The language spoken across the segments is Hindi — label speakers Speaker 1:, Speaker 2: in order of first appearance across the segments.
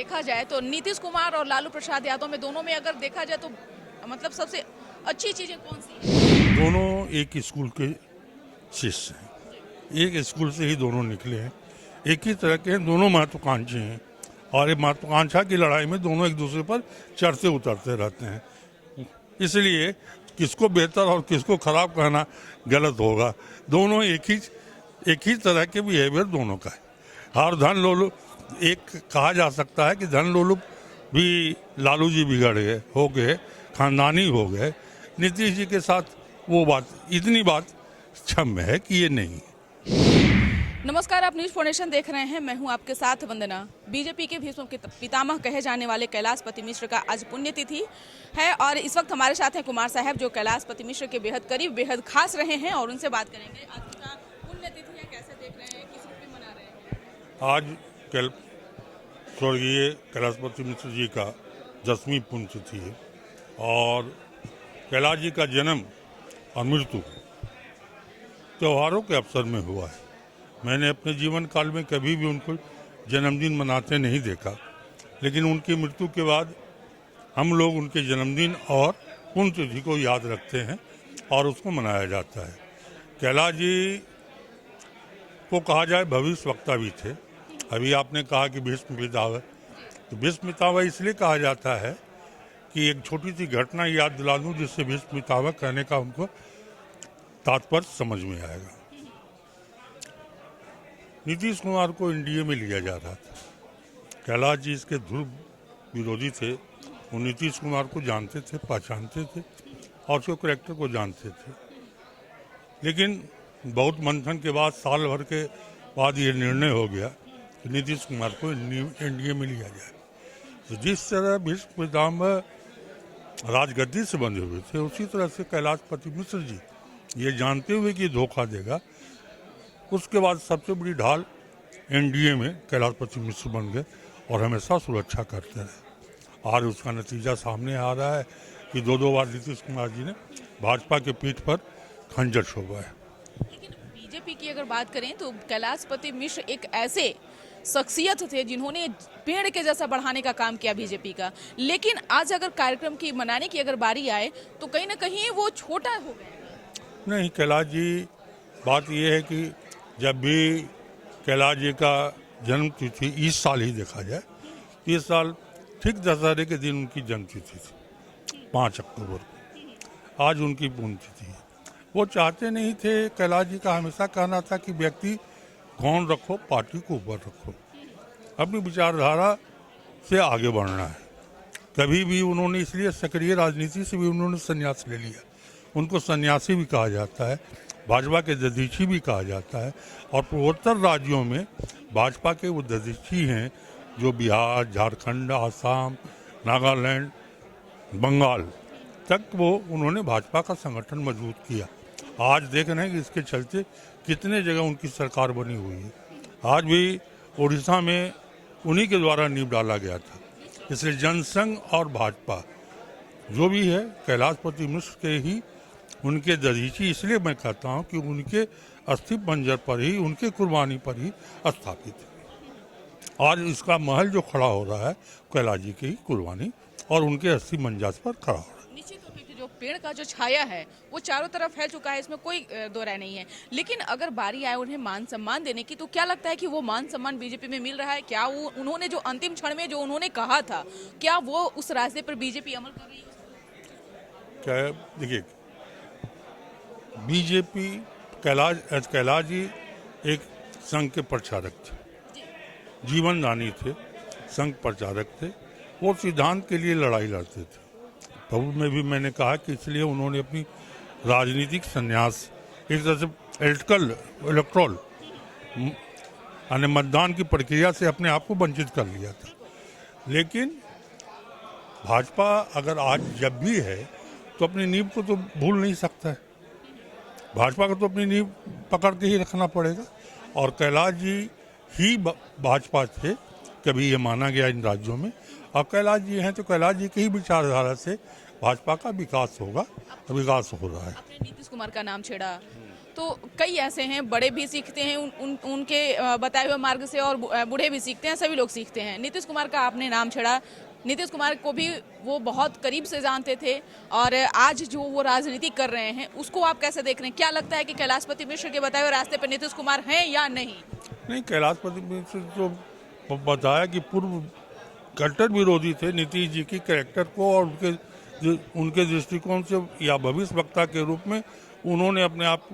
Speaker 1: देखा जाए तो नीतीश कुमार और लालू प्रसाद यादव में दोनों में अगर देखा जाए तो मतलब सबसे अच्छी चीजें कौन सी हैं?
Speaker 2: दोनों एक स्कूल के शिष्य हैं, एक स्कूल से ही दोनों निकले हैं, एक ही तरह के हैं, दोनों महत्वाकांक्षी हैं और ये महत्वाकांक्षा की लड़ाई में दोनों एक दूसरे पर चढ़ते उतरते रहते हैं। इसलिए किसको बेहतर और किसको खराब कहना गलत होगा। दोनों एक ही तरह के बिहेवियर दोनों का है। और धन लोलुप एक कहा जा सकता है कि धन लोलुप भी लालू जी बिगड़ गए, हो गए, खानदानी हो गए। नीतीश जी के साथ वो बात, इतनी बात क्षम्य है कि ये नहीं।
Speaker 1: नमस्कार, आप न्यूज फाउंडेशन देख रहे हैं। मैं हूं आपके साथ वंदना। बीजेपी के भीष्म पितामह कहे जाने वाले कैलाशपति मिश्र का आज पुण्यतिथि है और इस वक्त हमारे साथ हैं कुमार साहब, जो कैलाशपति मिश्र के बेहद करीब, बेहद खास रहे हैं और उनसे बात करेंगे। आज उनका पुण्यतिथि है, कैसे देख रहे हैं, किस रूप में मना रहे हैं?
Speaker 2: आज स्वर्गीय कैलाशपति मिश्र जी का 10वीं पुण्यतिथि है और कैलाश जी का जन्म और मृत्यु त्योहारों के अवसर में हुआ है। मैंने अपने जीवन काल में कभी भी उनको जन्मदिन मनाते नहीं देखा, लेकिन उनकी मृत्यु के बाद हम लोग उनके जन्मदिन और पुण्यतिथि को याद रखते हैं और उसको मनाया जाता है। कैलाश जी को कहा जाए भविष्यवक्ता भी थे। अभी आपने कहा कि भीष्म पितामह, तो भीष्म पितामह इसलिए कहा जाता है कि एक छोटी सी घटना याद दिला दूं जिससे भीष्म पितामह कहने का उनको तात्पर्य समझ में आएगा। नीतीश कुमार को एनडीए में लिया जा रहा था। कैलाश जी इसके ध्रुव विरोधी थे। वो नीतीश कुमार को जानते थे, पहचानते थे और उसके करैक्टर को जानते थे, लेकिन बहुत मंथन के बाद, साल भर के बाद ये निर्णय हो गया कि नीतीश कुमार को एनडीए में लिया जाए। तो जिस तरह भीष्म पितामह राजगद्दी से बंधे हुए थे, उसी तरह से कैलाशपति मिश्र जी ये जानते हुए कि धोखा देगा, उसके बाद सबसे बड़ी ढाल एनडीए में कैलाशपति मिश्र बन गए और हमेशा सुरक्षा करते रहे। आज उसका नतीजा सामने आ रहा है कि दो बार नीतीश कुमार जी ने भाजपा के पीठ पर खंजर शोभा है।
Speaker 1: लेकिन बीजेपी की अगर बात करें तो कैलाशपति मिश्र एक ऐसे शख्सियत थे जिन्होंने पेड़ के जैसा बढ़ाने का काम किया बीजेपी का, लेकिन आज अगर कार्यक्रम की मनाने की अगर बारी आए तो कहीं ना कहीं वो छोटा हो गया।
Speaker 2: नहीं, कैलाश जी, बात यह है कि जब भी कैलाश जी का जन्म तिथि इस साल ही देखा जाए, इस साल ठीक दशहरे के दिन उनकी जन्म तिथि थी, 5 अक्टूबर को। आज उनकी पुण्यतिथि है। वो चाहते नहीं थे, कैलाश जी का हमेशा कहना था कि व्यक्ति गौण रखो, पार्टी को ऊपर रखो, अपनी विचारधारा से आगे बढ़ना है। कभी भी उन्होंने, इसलिए सक्रिय राजनीति से भी उन्होंने संन्यास ले लिया। उनको सन्यासी भी कहा जाता है, भाजपा के दधीची भी कहा जाता है और पूर्वोत्तर राज्यों में भाजपा के वो दधीची हैं जो बिहार, झारखंड, आसाम, नागालैंड, बंगाल तक वो उन्होंने भाजपा का संगठन मजबूत किया। आज देख रहे हैं कि इसके चलते कितने जगह उनकी सरकार बनी हुई है। आज भी उड़ीसा में उन्हीं के द्वारा नींव डाला गया था। इसलिए जनसंघ और भाजपा जो भी है कैलाशपति मिश्र के ही, उनके दधीची इसलिए मैं कहता हूं कि उनके अस्थि पंजर पर ही, उनके कुर्बानी पर ही स्थापित है। आज इसका महल जो खड़ा हो रहा है कैलाश जी की कुर्बानी और उनके अस्थि मंजर पर खड़ा हो रहा है।
Speaker 1: निश्चित रूप से जो पेड़ का जो छाया है वो चारों तरफ फैल चुका है, इसमें कोई दो राय नहीं है। लेकिन अगर बारी आए उन्हें मान सम्मान देने की, तो क्या लगता है कि वो मान सम्मान बीजेपी में मिल रहा है? क्या वो उन्होंने जो अंतिम क्षण में जो उन्होंने कहा था, क्या वो उस रास्ते पर बीजेपी अमल कर रही है?
Speaker 2: क्या, देखिए, बीजेपी, कैलाश जी एक संघ के प्रचारक थे, जीवनदानी थे, संघ प्रचारक थे। वो सिद्धांत के लिए लड़ाई लड़ते थे। तब में भी मैंने कहा कि इसलिए उन्होंने अपनी राजनीतिक संन्यास, एक तरह से इलेक्ट्रोल यानी मतदान की प्रक्रिया से अपने आप को वंचित कर लिया था। लेकिन भाजपा अगर आज जब भी है तो अपनी नींव को तो भूल नहीं सकता है। भाजपा को तो अपनी नींव पकड़ के ही रखना पड़ेगा और कैलाश जी ही भाजपा थे, कभी ये माना गया इन राज्यों में। और कैलाश जी हैं तो कैलाश जी की ही विचारधारा से भाजपा का विकास होगा, विकास हो रहा है।
Speaker 1: आपने नीतीश कुमार का नाम छेड़ा, तो तो कई ऐसे हैं, बड़े भी सीखते हैं उनके बताए हुए मार्ग से, और बूढ़े भी सीखते हैं, सभी लोग सीखते हैं। नीतीश कुमार का आपने नाम छेड़ा, नीतीश कुमार को भी वो बहुत करीब से जानते थे, और आज जो वो राजनीति कर रहे हैं उसको आप कैसे देख रहे हैं? क्या लगता है कि कैलाशपति मिश्र के बताए हुए रास्ते पर नीतीश कुमार हैं या नहीं?
Speaker 2: नहीं, कैलाशपति मिश्र तो बताया कि पूर्व कट्टर विरोधी थे नीतीश जी की कैरेक्टर को, और उनके दृष्टिकोण से या भविष्य वक्ता के रूप में उन्होंने अपने आप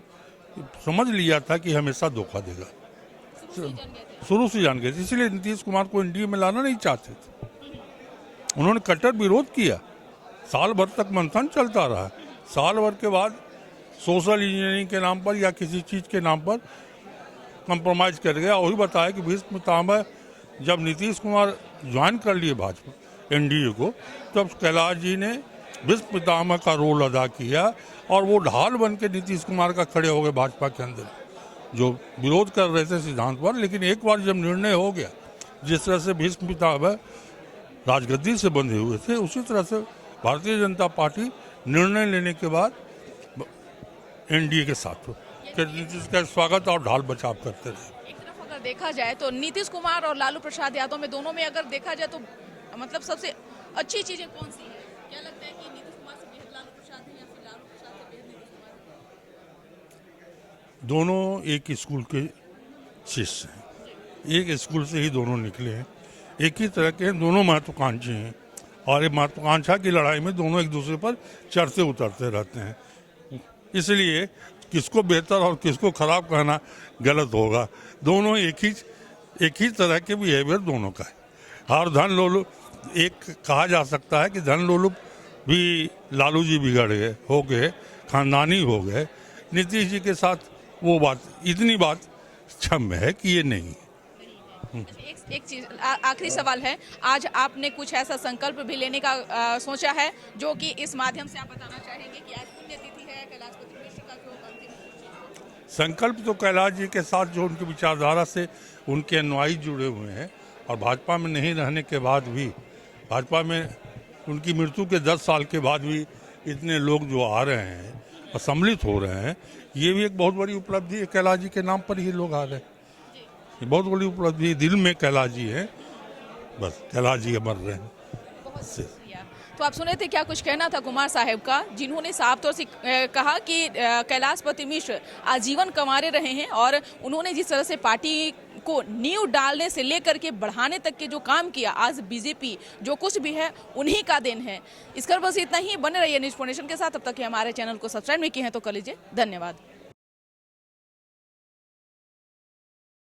Speaker 2: समझ लिया था कि हमेशा धोखा देगा। शुरू से जान गए थे, इसलिए नीतीश कुमार को एनडीए में लाना नहीं चाहते थे। उन्होंने कट्टर विरोध किया, साल भर तक मंथन चलता रहा। साल भर के बाद सोशल इंजीनियरिंग के नाम पर या किसी चीज़ के नाम पर कंप्रोमाइज कर गया। वही बताया कि भीष्म पितामह जब नीतीश कुमार ज्वाइन कर लिए भाजपा एनडीए को, तब कैलाश जी ने भीष्म पितामह का रोल अदा किया, और वो ढाल बन के नीतीश कुमार का खड़े हो गए भाजपा के अंदर, जो विरोध कर रहे थे सिद्धांत पर। लेकिन एक बार जब निर्णय हो गया, जिस तरह से भीष्म पितामह राजगद्दी से बंधे हुए थे, उसी तरह से भारतीय जनता पार्टी निर्णय लेने के बाद एनडीए के साथ हो, नीतीश का स्वागत और ढाल बचाव करते रहे।
Speaker 1: एक तरफ अगर देखा जाए तो नीतीश कुमार और लालू प्रसाद यादव में, दोनों में अगर देखा जाए तो मतलब सबसे अच्छी चीजें कौन सी है? क्या लगता है कि नीतीश कुमार से बेहद लालू प्रसाद है, या फिर लालू प्रसाद से बेहद नीतीश कुमार?
Speaker 2: दोनों एक स्कूल के शिष्य हैं, एक स्कूल से ही दोनों निकले हैं, एक ही तरह के हैं, दोनों महत्वाकांक्षी हैं, और ये महत्वाकांक्षा की लड़ाई में दोनों एक दूसरे पर चढ़ते उतरते रहते हैं। इसलिए किसको बेहतर और किसको खराब कहना गलत होगा। दोनों एक ही तरह के बिहेवियर दोनों का है। और धन लोलुप, एक कहा जा सकता है कि धन लोलुप भी लालू जी बिगड़ गए, हो गए, खानदानी हो गए। नीतीश जी के साथ वो बात, इतनी बात क्षम्य है कि ये नहीं।
Speaker 1: एक चीज, आखिरी सवाल है, आज आपने कुछ ऐसा संकल्प भी लेने का सोचा है जो कि इस माध्यम से आप बताना चाहेंगे कि आज पुण्यतिथि है कैलाशपति मिश्र का, जो अंतिम
Speaker 2: संकल्प तो कैलाश जी के साथ जो उनकी विचारधारा से उनके अनुयायी जुड़े हुए हैं, और भाजपा में नहीं रहने के बाद भी, भाजपा में उनकी मृत्यु के 10 साल के बाद भी इतने लोग जो आ रहे हैं, सम्मिलित हो रहे हैं, ये भी एक बहुत बड़ी उपलब्धि है। कैलाश जी के नाम पर ही लोग आ रहे हैं, ये बहुत बड़ी उपलब्धि। दिल में कैलाश जी है, बस कैलाश जी अमर रहे हैं।
Speaker 1: बहुत शुक्रिया। तो आप सुने थे क्या कुछ कहना था कुमार साहब का, जिन्होंने साफ तौर से कहा कि कैलाशपति मिश्र आजीवन कमारे रहे हैं, और उन्होंने जिस तरह से पार्टी को नींव डालने से लेकर के बढ़ाने तक के जो काम किया, आज बीजेपी जो कुछ भी है उन्हीं का देन है। इसकर बस इतना ही। बने रहिए न्यूज़ फाउंडेशन के साथ। तब तक कि हमारे चैनल को सब्सक्राइब नहीं किए हैं तो कर लीजिए। धन्यवाद।